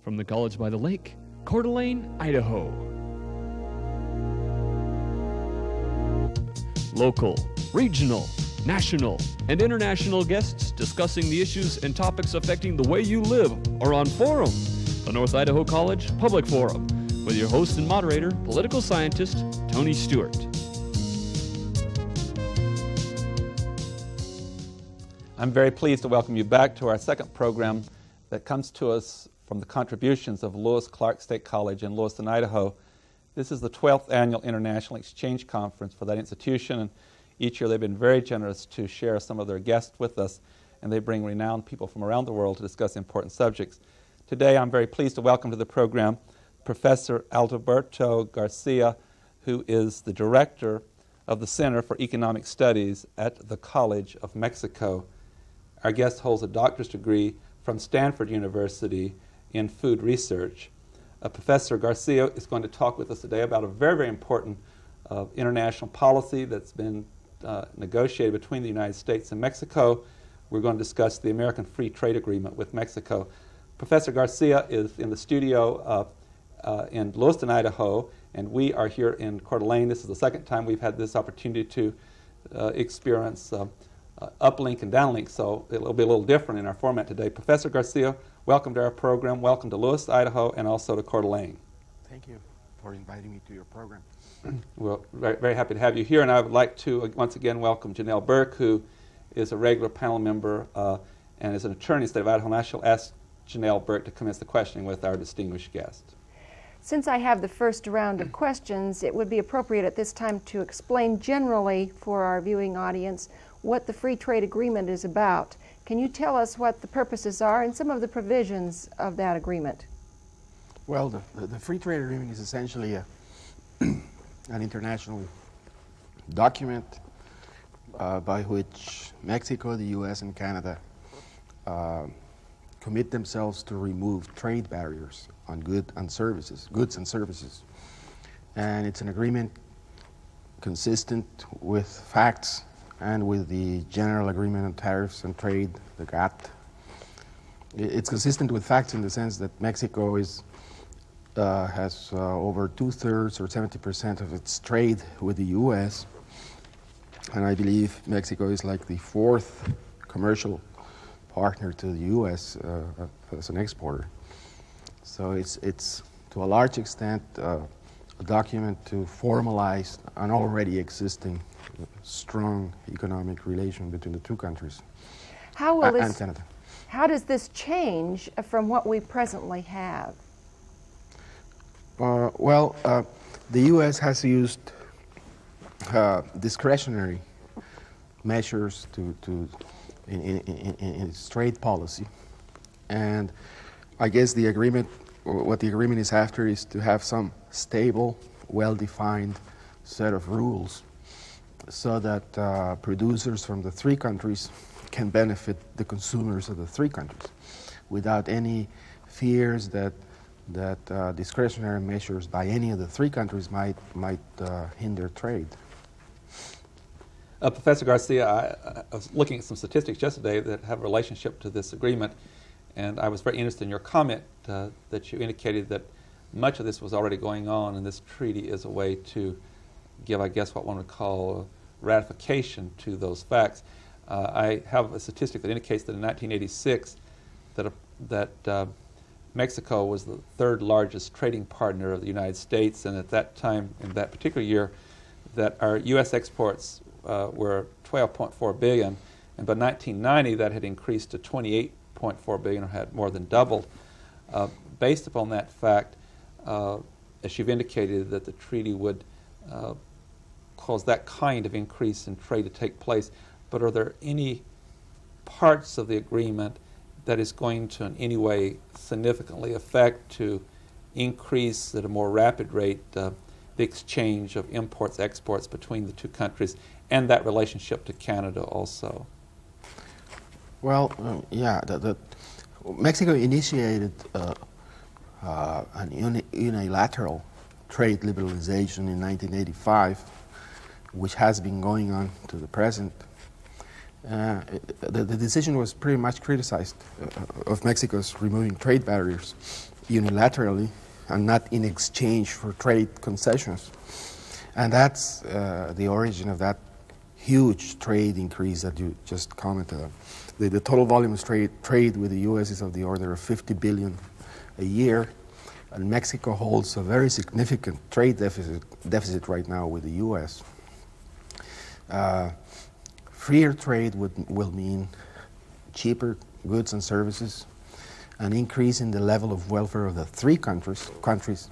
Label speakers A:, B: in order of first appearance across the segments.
A: From the College by the Lake, Coeur d'Alene, Idaho. Local, regional, national, and international guests discussing the issues and topics affecting the way you live are on Forum, the North Idaho College Public Forum, with your host and moderator, political scientist Tony Stewart.
B: I'm very pleased to welcome you back to our second program that comes to us from the contributions of Lewis Clark State College in Lewiston, Idaho. This is the 12th Annual International Exchange Conference for that institution, and each year they've been very generous to share some of their guests with us, and they bring renowned people from around the world to discuss important subjects. Today I'm very pleased to welcome to the program Professor Alberto Garcia, who is the director of the Center for Economic Studies at the College of Mexico. Our guest holds a doctorate degree from Stanford University in food research. Professor Garcia is going to talk with us today about a very, very important international policy that's been negotiated between the United States and Mexico. We're going to discuss the American Free Trade Agreement with Mexico. Professor Garcia is in the studio in Lewiston, Idaho, and we are here in Coeur d'Alene. This is the second time we've had this opportunity to experience uplink and downlink, so it'll be a little different in our format today. Professor Garcia, welcome to our program. Welcome to Lewis, Idaho, and also to Coeur d'Alene.
C: Thank you for inviting me to your program.
B: Well, very, very happy to have you here, and I would like to once again welcome Janelle Burke, who is a regular panel member and is an attorney in the state of Idaho. And I shall ask Janelle Burke to commence the questioning with our distinguished guest.
D: Since I have the first round of questions, it would be appropriate at this time to explain generally for our viewing audience what the Free Trade Agreement is about. Can you tell us what the purposes are and some of the provisions of that agreement?
C: Well, the Free Trade Agreement is essentially an international document by which Mexico, the U.S., and Canada commit themselves to remove trade barriers on goods and services. And it's an agreement consistent with facts and with the General Agreement on Tariffs and Trade, the GATT. It's consistent with facts in the sense that Mexico has over 2/3 or 70% of its trade with the U.S., and I believe Mexico is like the fourth commercial partner to the U.S. As an exporter. So it's to a large extent a document to formalize an already existing strong economic relation between the two countries and Canada.
D: How does this change from what we presently have?
C: The U.S. has used discretionary measures in its trade policy, and I guess what the agreement is after is to have some stable, well-defined set of rules so that producers from the three countries can benefit the consumers of the three countries without any fears that discretionary measures by any of the three countries might hinder trade.
B: Professor Garcia, I was looking at some statistics yesterday that have a relationship to this agreement, and I was very interested in your comment that you indicated that much of this was already going on, and this treaty is a way to give, I guess, what one would call ratification to those facts. I have a statistic that indicates that in 1986 that Mexico was the third largest trading partner of the United States, and at that time, in that particular year, that our U.S. exports were $12.4 billion, and by 1990 that had increased to $28.4 billion, or had more than doubled. Based upon that fact, as you've indicated, that the treaty would cause that kind of increase in trade to take place, but are there any parts of the agreement that is going to in any way significantly affect to increase at a more rapid rate the exchange of imports, exports between the two countries, and that relationship to Canada also?
C: Well, Mexico initiated an unilateral trade liberalization in 1985, which has been going on to the present. The decision was pretty much criticized of Mexico's removing trade barriers. unilaterally and not in exchange for trade concessions. And that's the origin of that huge trade increase that you just commented on. The total volume of trade with the U.S. is of the order of $50 billion a year, and Mexico holds a very significant trade deficit right now with the U.S. Freer trade will mean cheaper goods and services, an increase in the level of welfare of the three countries.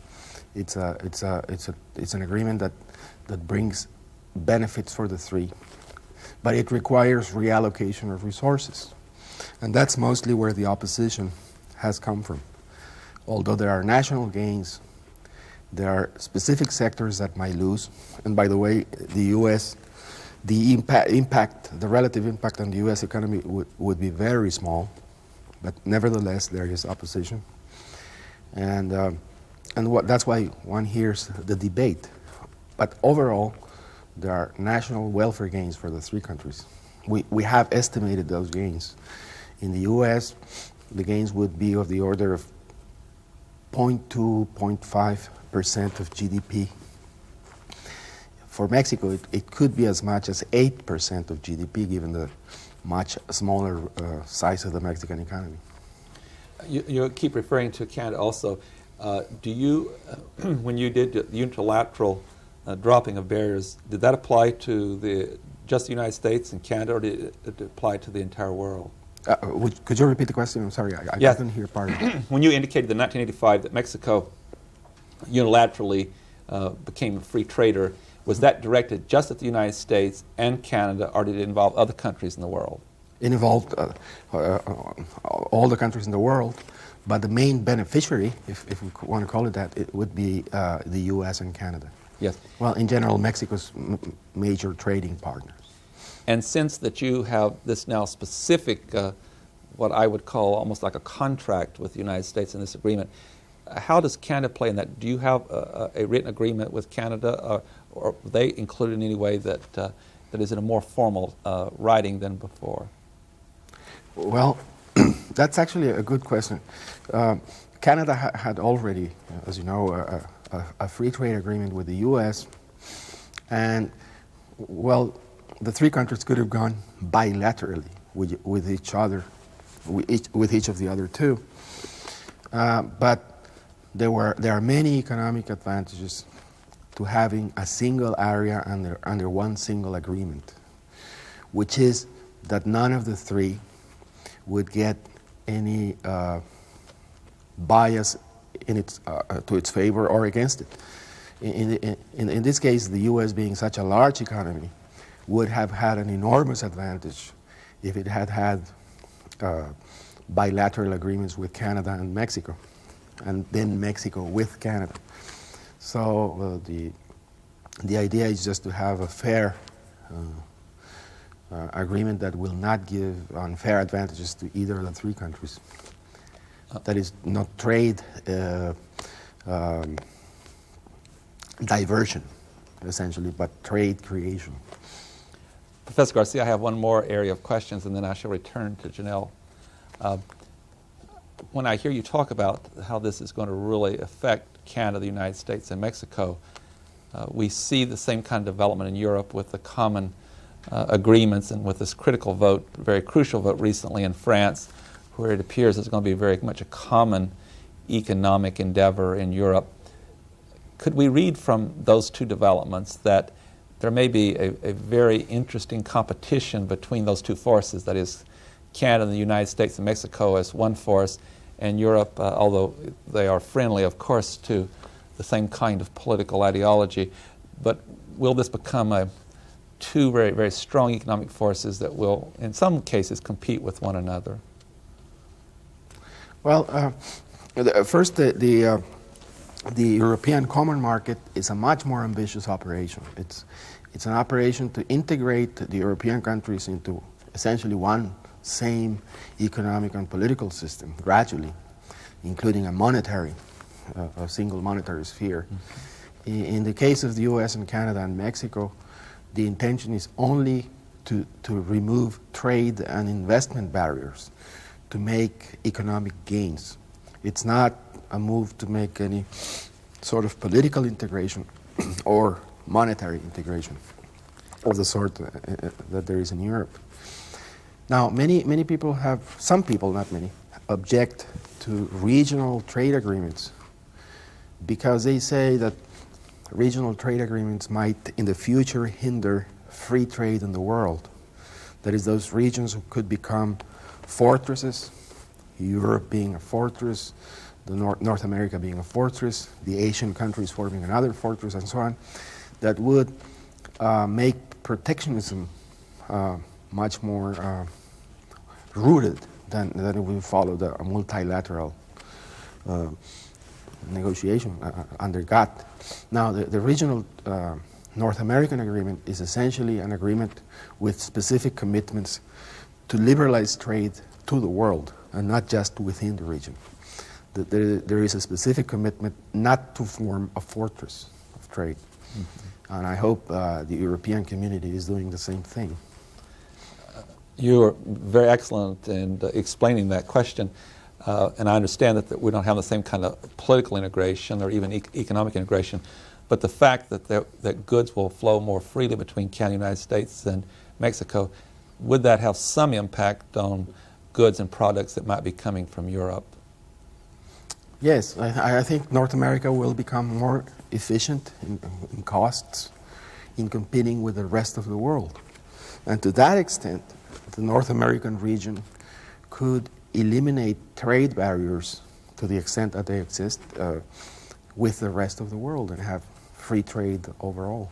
C: It's an agreement that brings benefits for the three, but it requires reallocation of resources, and that's mostly where the opposition has come from. Although there are national gains, there are specific sectors that might lose. And by the way, the U.S., the relative impact on the U.S. economy would be very small, but nevertheless there is opposition. And that's why one hears the debate. But overall, there are national welfare gains for the three countries. We have estimated those gains. In the U.S., the gains would be of the order of 0.2, 0.5% of GDP. For Mexico, it could be as much as 8% of GDP, given the much smaller size of the Mexican economy.
B: You keep referring to Canada also. Do you, when you did the unilateral dropping of barriers, did that apply to just the United States and Canada, or did it apply to the entire world?
C: Could you repeat the question? I'm sorry, I
B: Yes.
C: couldn't hear part of it.
B: When you indicated in 1985 that Mexico unilaterally became a free trader, was that directed just at the United States and Canada, or did it involve other countries in the world?
C: It involved all the countries in the world, but the main beneficiary, if we want to call it that, it would be the U.S. and Canada.
B: Yes.
C: Well, in general, Mexico's major trading partners.
B: And since that you have this now specific, what I would call almost like a contract with the United States in this agreement, how does Canada play in that? Do you have a written agreement with Canada, or are they included in any way that is in a more formal writing than before?
C: Well, that's actually a good question. Canada had already, as you know, a free trade agreement with the U.S., and, well, the three countries could have gone bilaterally with each other, with each of the other two. But there are many economic advantages to having a single area under one single agreement, which is that none of the three would get any bias to its favor or against it. In this case, the U.S. being such a large economy would have had an enormous advantage if it had bilateral agreements with Canada and Mexico, and then Mexico with Canada. So the idea is just to have a fair agreement that will not give unfair advantages to either of the three countries. That is not trade diversion, essentially, but trade creation.
B: Professor Garcia, I have one more area of questions, and then I shall return to Janelle. When I hear you talk about how this is going to really affect Canada, the United States, and Mexico, we see the same kind of development in Europe with the common agreements and with this critical vote, very crucial vote recently in France, where it appears it's going to be very much a common economic endeavor in Europe. Could we read from those two developments that there may be a very interesting competition between those two forces, that is, Canada and the United States and Mexico as one force, and Europe, although they are friendly, of course, to the same kind of political ideology, but will this become two very, very strong economic forces that will, in some cases, compete with one another?
C: Well, first, the European Common Market is a much more ambitious operation. It's an operation to integrate the European countries into essentially one same economic and political system gradually, including a single monetary sphere. Mm-hmm. In the case of the U.S. and Canada and Mexico, the intention is only to remove trade and investment barriers to make economic gains. It's not a move to make any sort of political integration or monetary integration of the sort that there is in Europe. Now, many people have, some people, not many, object to regional trade agreements because they say that regional trade agreements might in the future hinder free trade in the world. That is, those regions could become fortresses, Europe being a fortress, the North America being a fortress, the Asian countries forming another fortress, and so on, that would make protectionism much more rooted than if we followed a multilateral negotiation under GATT. Now, the regional North American agreement is essentially an agreement with specific commitments to liberalize trade to the world and not just within the region. There is a specific commitment not to form a fortress of trade. Mm-hmm. And I hope the European community is doing the same thing.
B: You are very excellent in explaining that question. And I understand that we don't have the same kind of political integration or even economic integration. But the fact that goods will flow more freely between Canada and the United States and Mexico, would that have some impact on goods and products that might be coming from Europe?
C: Yes, I think North America will become more efficient in costs in competing with the rest of the world. And to that extent, the North American region could eliminate trade barriers to the extent that they exist with the rest of the world and have free trade overall.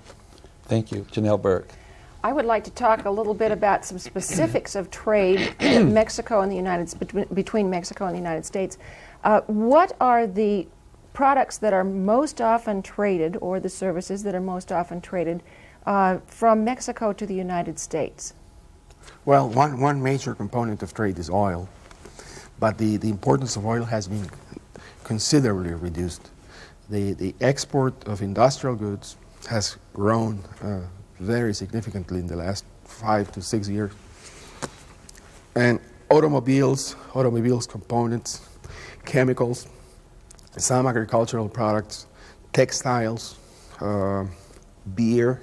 B: Thank you. Janelle Burke.
D: I would like to talk a little bit about some specifics of trade in Mexico and the between Mexico and the United States. What are the products that are most often traded, or the services that are most often traded from Mexico to the United States?
C: Well, one major component of trade is oil, but the importance of oil has been considerably reduced. The export of industrial goods has grown very significantly in the last 5 to 6 years. And automobiles components, chemicals, some agricultural products, textiles, beer,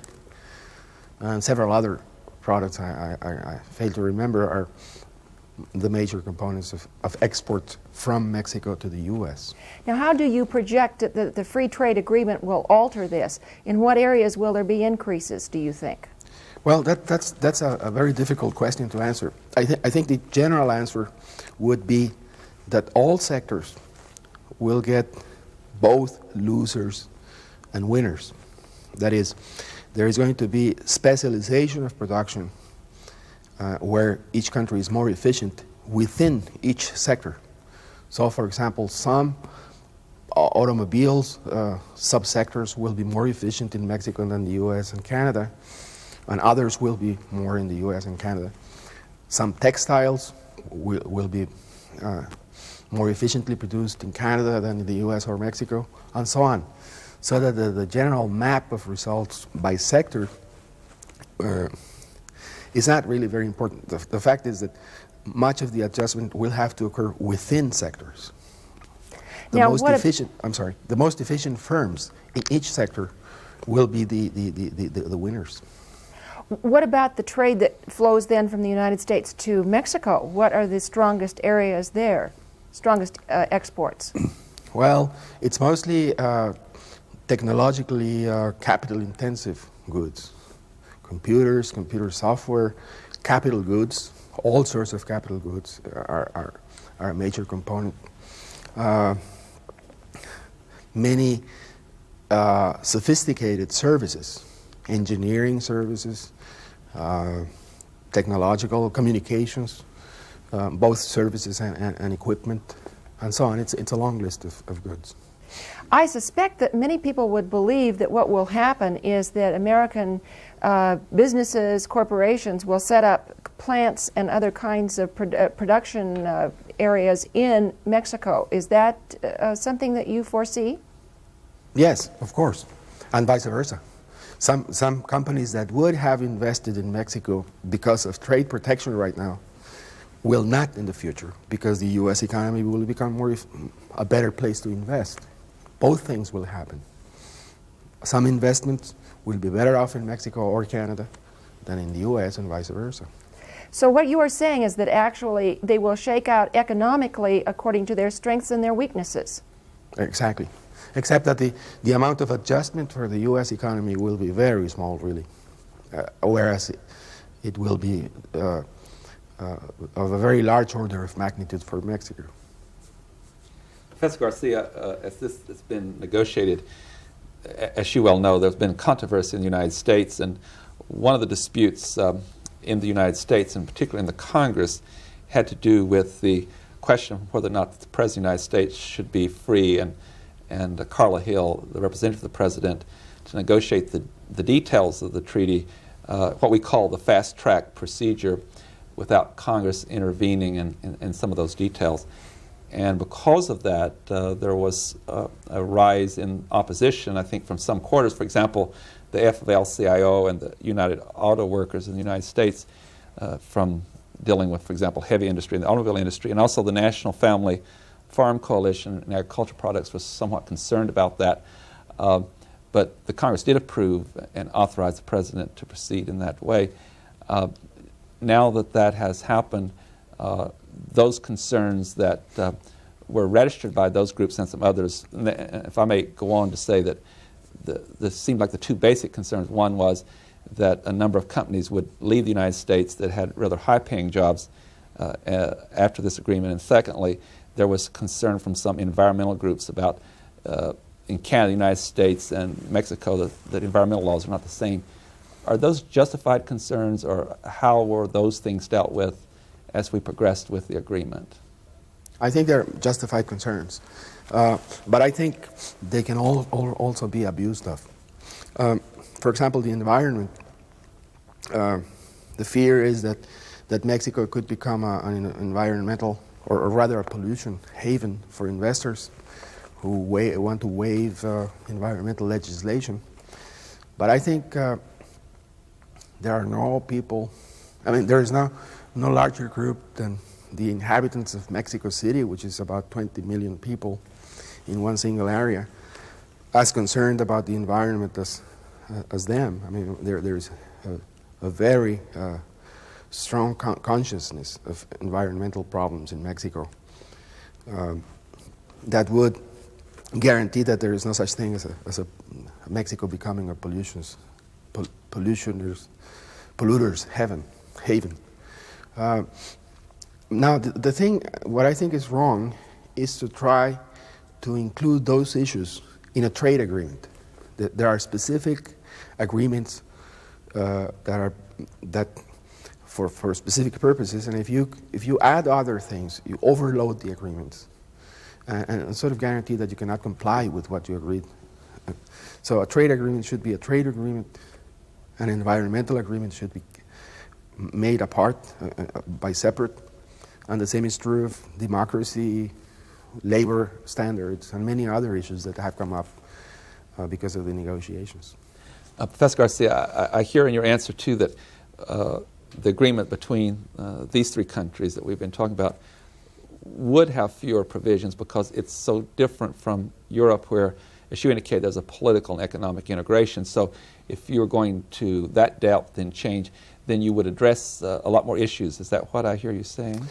C: and several other products I fail to remember are the major components of export from Mexico to the U.S.
D: Now, how do you project that the free trade agreement will alter this? In what areas will there be increases, do you think?
C: Well, that's a very difficult question to answer. I think the general answer would be that all sectors will get both losers and winners. That is, there is going to be specialization of production where each country is more efficient within each sector. So, for example, some automobiles subsectors will be more efficient in Mexico than the U.S. and Canada, and others will be more in the U.S. and Canada. Some textiles will be more efficiently produced in Canada than in the U.S. or Mexico, and so on. So that the general map of results by sector is not really very important. The fact is that much of the adjustment will have to occur within sectors. The most efficient firms in each sector will be the winners.
D: What about the trade that flows then from the United States to Mexico? What are the strongest areas there, strongest exports?
C: Well, it's mostly technologically capital-intensive goods. Computers, computer software, capital goods, all sorts of capital goods are a major component. Many sophisticated services, engineering services, technological communications, both services and equipment, and so on. It's a long list of goods.
D: I suspect that many people would believe that what will happen is that American businesses, corporations will set up plants and other kinds of production areas in Mexico. Is that something that you foresee?
C: Yes, of course, and vice versa. Some companies that would have invested in Mexico because of trade protection right now will not in the future, because the U.S. economy will become a better place to invest. Both things will happen. Some investments will be better off in Mexico or Canada than in the U.S. and vice versa.
D: So what you are saying is that actually they will shake out economically according to their strengths and their weaknesses.
C: Exactly. Except that the amount of adjustment for the U.S. economy will be very small, really, whereas it will be of a very large order of magnitude for Mexico.
B: Professor Garcia, as this has been negotiated, as you well know, there's been controversy in the United States, and one of the disputes in the United States, and particularly in the Congress, had to do with the question of whether or not the President of the United States should be free, and Carla Hill, the representative of the President, to negotiate the details of the treaty, what we call the fast-track procedure, without Congress intervening in some of those details. And because of that, there was a rise in opposition, I think, from some quarters. For example, the AFL-CIO and the United Auto Workers in the United States, from dealing with, for example, heavy industry and the automobile industry, and also the National Family Farm Coalition and Agricultural Products was somewhat concerned about that. But the Congress did approve and authorize the President to proceed in that way. Now that that has happened, those concerns that were registered by those groups and some others, and if I may go on to say that this seemed like the two basic concerns. One was that a number of companies would leave the United States that had rather high-paying jobs after this agreement, and secondly, there was concern from some environmental groups about in Canada, the United States, and Mexico that environmental laws are not the same. Are those justified concerns, or how were those things dealt with as we progressed with the agreement?
C: I think they're justified concerns, but I think they can also be abused of. For example, the environment. The fear is that Mexico could become an environmental, or rather a pollution haven for investors who want to waive environmental legislation. But I think there are no people, there is no larger group than the inhabitants of Mexico City, which is about 20 million people in one single area, as concerned about the environment as them. There's a very strong consciousness of environmental problems in Mexico that would guarantee that there is no such thing as a Mexico becoming a polluters haven. Now, the thing, what I think is wrong, is to try to include those issues in a trade agreement. There are specific agreements that for specific purposes, and if you add other things, you overload the agreements and sort of guarantee that you cannot comply with what you agreed. So a trade agreement should be a trade agreement. An environmental agreement should be made apart by separate. And the same is true of democracy, labor standards, and many other issues that have come up because of the negotiations.
B: Professor Garcia, I hear in your answer, too, that the agreement between these three countries that we've been talking about would have fewer provisions because it's so different from Europe, where, as you indicate, there's a political and economic integration. So if you're going to that depth and change, then you would address a lot more issues. Is that what I hear you saying?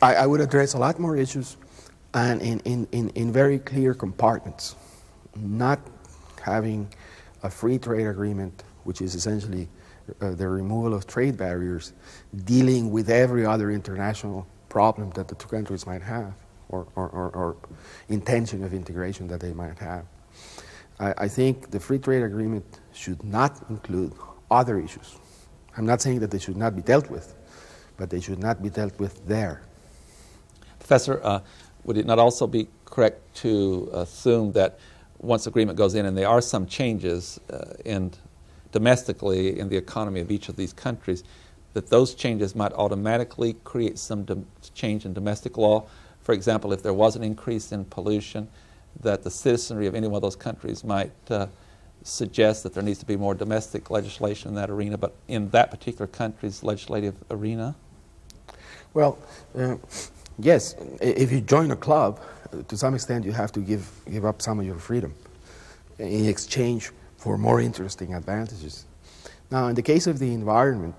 C: I would address a lot more issues, and in very clear compartments, not having a free trade agreement, which is essentially the removal of trade barriers, dealing with every other international problem that the two countries might have, or intention of integration that they might have. I think the free trade agreement should not include other issues. I'm not saying that they should not be dealt with, but they should not be dealt with there.
B: Professor, would it not also be correct to assume that once agreement goes in and there are some changes domestically in the economy of each of these countries, that those changes might automatically create some change in domestic law? For example, if there was an increase in pollution, that the citizenry of any one of those countries might suggest that there needs to be more domestic legislation in that arena, but in that particular country's legislative arena?
C: Well, yes, if you join a club, to some extent you have to give up some of your freedom in exchange for more interesting advantages. Now, in the case of the environment,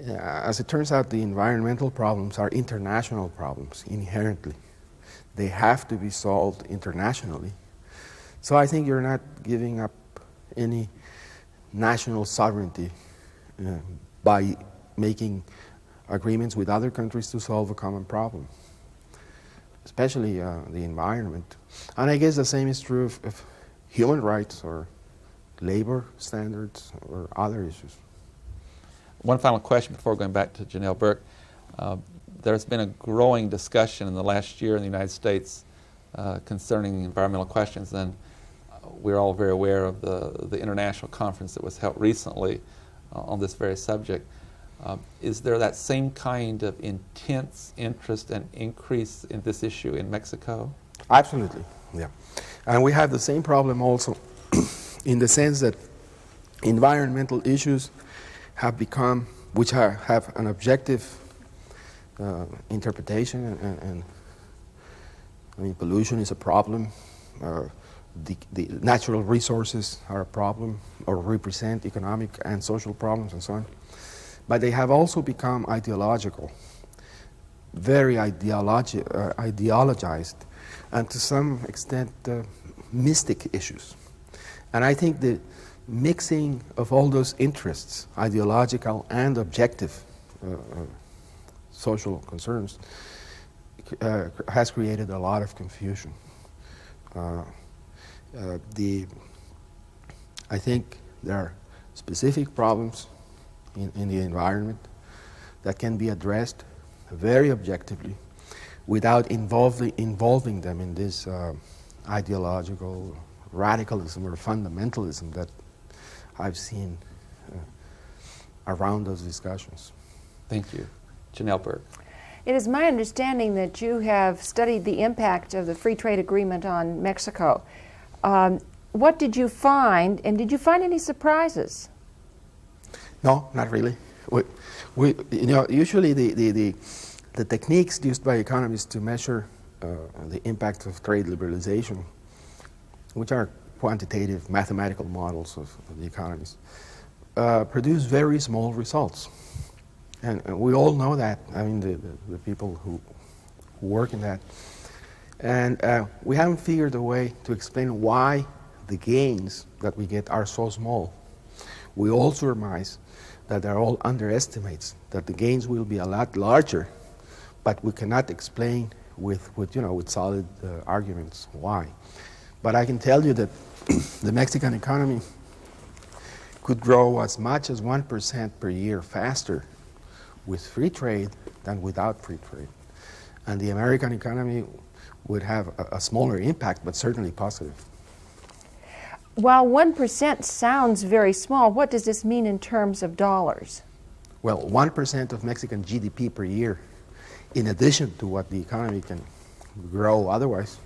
C: as it turns out, the environmental problems are international problems inherently. They have to be solved internationally. So I think you're not giving up any national sovereignty by making agreements with other countries to solve a common problem, especially the environment. And I guess the same is true of human rights or labor standards or other issues.
B: One final question before going back to Janelle Burke. There's been a growing discussion in the last year in the United States concerning environmental questions, and we're all very aware of the international conference that was held recently on this very subject. Is there that same kind of intense interest and increase in this issue in Mexico?
C: Absolutely, yeah. And we have the same problem also in the sense that environmental issues have become, which have an objective interpretation, and I mean, pollution is a problem, the natural resources are a problem or represent economic and social problems and so on. But they have also become ideological, very ideologized, and to some extent mystic issues. And I think the mixing of all those interests, ideological and objective social concerns, has created a lot of confusion. I think there are specific problems in the environment that can be addressed very objectively without involving them in this ideological radicalism or fundamentalism that I've seen around those discussions.
B: Thank you. Janelle Burke.
D: It is my understanding that you have studied the impact of the free trade agreement on Mexico. What did you find, and did you find any surprises?
C: No, not really. Usually the techniques used by economists to measure the impact of trade liberalization, which are quantitative mathematical models of the economies, produce very small results. And we all know that, I mean, the people who work in that. And we haven't figured a way to explain why the gains that we get are so small. We all surmise that they're all underestimates, that the gains will be a lot larger, but we cannot explain with solid arguments why. But I can tell you that the Mexican economy could grow as much as 1% per year faster with free trade than without free trade. And the American economy would have a smaller impact, but certainly positive.
D: While 1% sounds very small, what does this mean in terms of dollars?
C: Well, 1% of Mexican GDP per year, in addition to what the economy can grow otherwise,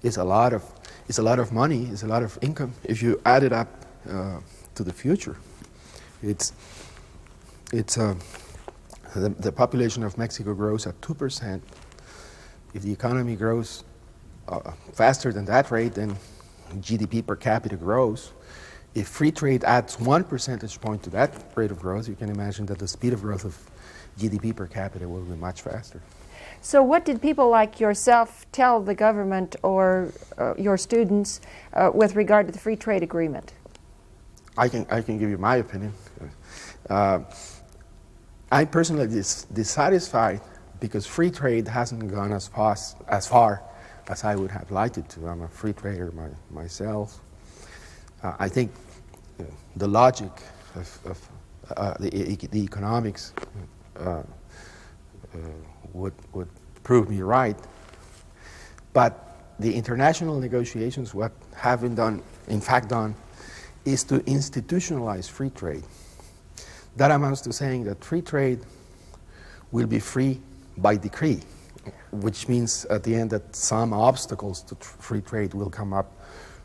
C: is a lot of money, is a lot of income. If you add it up to the future, the population of Mexico grows at 2%. If the economy grows faster than that rate, then GDP per capita grows. If free trade adds 1 percentage point to that rate of growth, you can imagine that the speed of growth of GDP per capita will be much faster.
D: So what did people like yourself tell the government or your students with regard to the free trade agreement?
C: I can give you my opinion. I'm personally dissatisfied because free trade hasn't gone as far as I would have liked it to. I'm a free trader myself. I think the logic of the economics would prove me right, but the international negotiations, what have been done, in fact done, is to institutionalize free trade. That amounts to saying that free trade will be free by decree, which means at the end that some obstacles to free trade will come up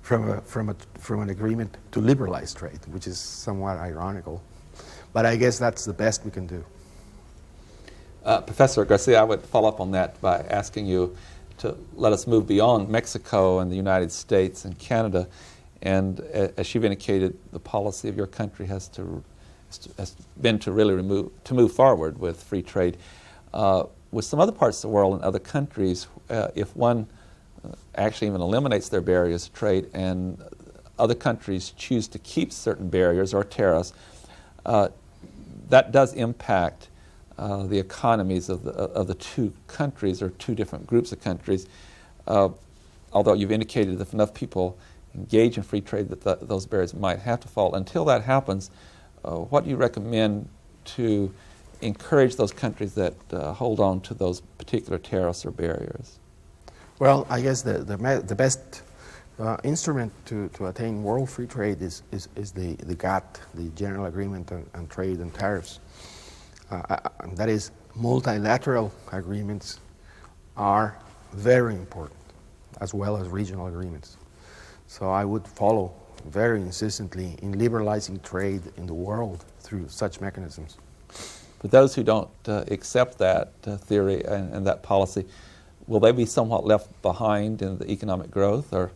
C: from an agreement to liberalize trade, which is somewhat ironical. But I guess that's the best we can do.
B: Professor Garcia, I would follow up on that by asking you to let us move beyond Mexico and the United States and Canada. And as you've indicated, the policy of your country has been to really move forward with free trade. With some other parts of the world and other countries, if one actually even eliminates their barriers to trade and other countries choose to keep certain barriers or tariffs, that does impact the economies of the two countries or two different groups of countries. Although you've indicated that if enough people engage in free trade that those barriers might have to fall. Until that happens, what do you recommend to encourage those countries that hold on to those particular tariffs or barriers?
C: Well, I guess the best instrument to attain world free trade is the GATT, the General Agreement on Trade and Tariffs. That is, multilateral agreements are very important, as well as regional agreements. So I would follow very insistently in liberalizing trade in the world through such mechanisms.
B: For those who don't accept that theory and that policy, will they be somewhat left behind in the economic growth, or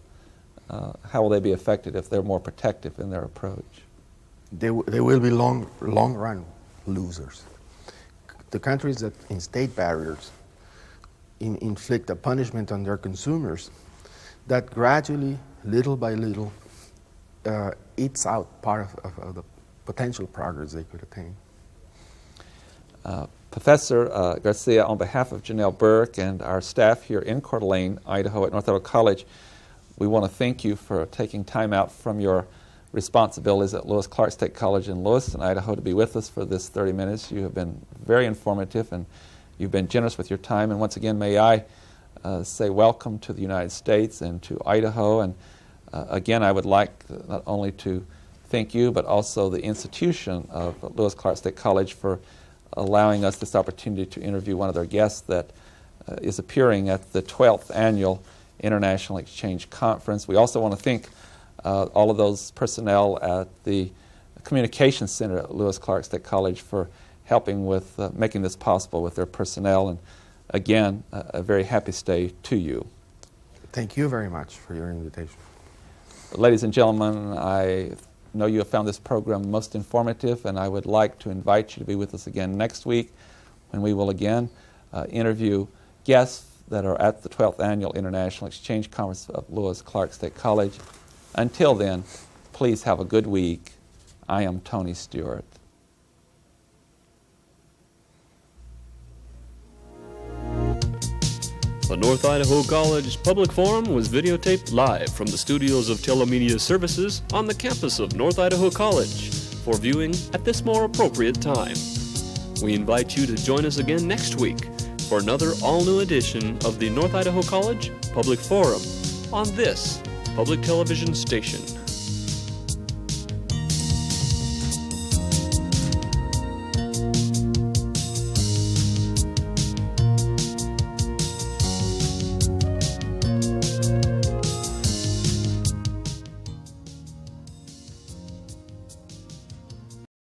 B: how will they be affected if they're more protective in their approach?
C: They will be long-run losers. The countries that instate barriers inflict a punishment on their consumers that gradually, little by little, eats out part of the potential progress they could attain.
B: Professor Garcia, on behalf of Janelle Burke and our staff here in Coeur d'Alene, Idaho, at North Idaho College, we want to thank you for taking time out from your responsibilities at Lewis Clark State College in Lewiston, Idaho, to be with us for this 30 minutes. You have been very informative and you've been generous with your time. And once again, may I say welcome to the United States and to Idaho. And again, I would like not only to thank you, but also the institution of Lewis Clark State College for allowing us this opportunity to interview one of their guests that is appearing at the 12th Annual International Exchange Conference. We also want to thank all of those personnel at the Communications Center at Lewis Clark State College for helping with making this possible with their personnel. And again, a very happy stay to you.
C: Thank you very much for your invitation.
B: Ladies and gentlemen, I know you have found this program most informative, and I would like to invite you to be with us again next week when we will again interview guests that are at the 12th Annual International Exchange Conference of Lewis Clark State College. Until then, please have a good week. I am Tony Stewart.
A: The North Idaho College Public Forum was videotaped live from the studios of Telemedia Services on the campus of North Idaho College for viewing at this more appropriate time. We invite you to join us again next week for another all-new edition of the North Idaho College Public Forum on this public television station.